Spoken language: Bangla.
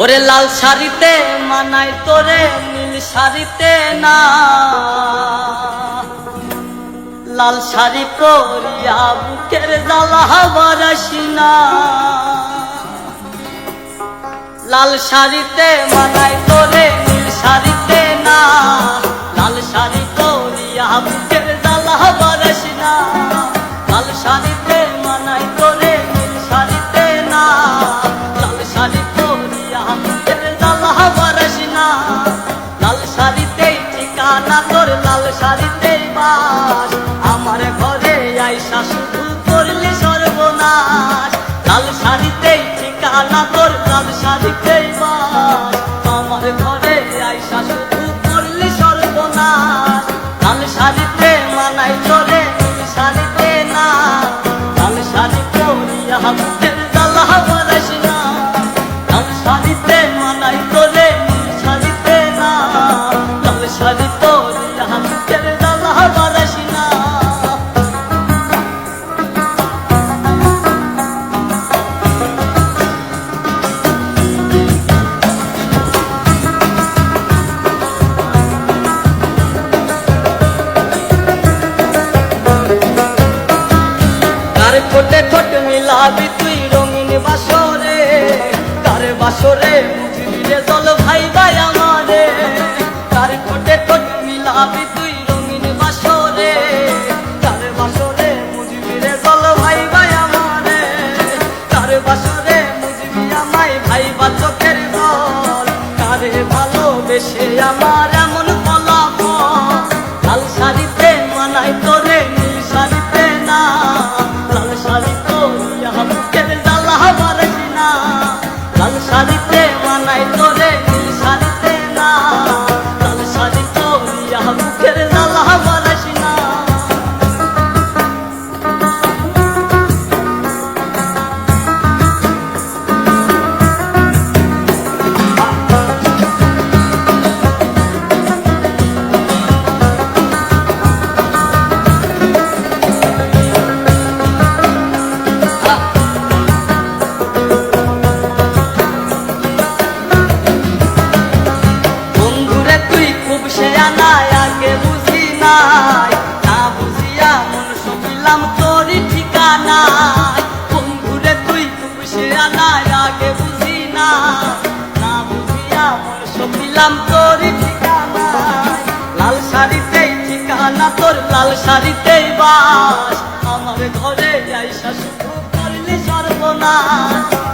ওরে লাল শাড়িতে মানাই তোরে নীল শাড়িতে না, লাল শাড়ি পরিয়া বুকের জ্বালা বারাসি না। লাল শাড়িতে মানাই তোরে নীল শাড়িতে না, লাল শাড়ি পরিয়া বুকের জ্বালা বারাসি না। লাল শাড়িতে মানাই তোরে নীল শাড়িতে না, লাল শাড়ি পরিয়া বুকের জ্বালা বারাসি না। লাল শাড়িতেই ঠিকানা তোর, লাল শাড়িতেই বাস, আমার ঘরে আইসা শুধু করলি সর্বনাশ। লাল শাড়িতেই ঠিকানা তোর, লাল শাড়িতেই বাস, আমার ঘরে আইসা শুধু করলি সর্বনাশ। লাল শাড়িতে মানাই তোরে নীল শাড়িতে না, লাল শাড়ি পরিয়া বুকের জ্বালা বারাসি না। লাল শাড়িতে মানাই তোরে নীল শাড়িতে না, লাল শাড়ি পরিয়া বুকের জ্বালা বারাসি না। ঠোঁটে ঠোঁট মিলাবি তুই রঙিন বাসরে, কার বাসরে বুঝবি রে জল ভাই ভাই আমারে। কার ঠোঁটে ঠোঁট মিলাবি তুই রঙিন বাসরে, কার বাসরে বুঝবি রে জল ভাই ভাই আমারে। কার বাসরে বুঝবি আমায় ভাই বা চোখের জল, কারে ভালোবেসে আমার এমন ফলাফল। লাল শাড়িতে মানাই তোরে নীল শাড়িতে না, লাল শাড়ি পরিয়া বুকের জ্বালা বারাসি না। লাল শাড়িতে মানাই তোরে নীল শাড়িতে না, লাল শাড়ি পরিয়া বুকের জ্বালা বারাসি না। আগে বুঝি নাই, না বুঝিয়া মন সপিলাম তোরই ঠিকানায়। বন্ধুরে তুই খুব শেয়ানায়, আগে বুঝি নাই, না বুঝিয়া মন সপিলাম তোরই ঠিকানায়। লাল শাড়িতেই ঠিকানা তোর, লাল শাড়িতেই বাস, আমার ঘরে আইসা শুধু করলি সর্বনাশ।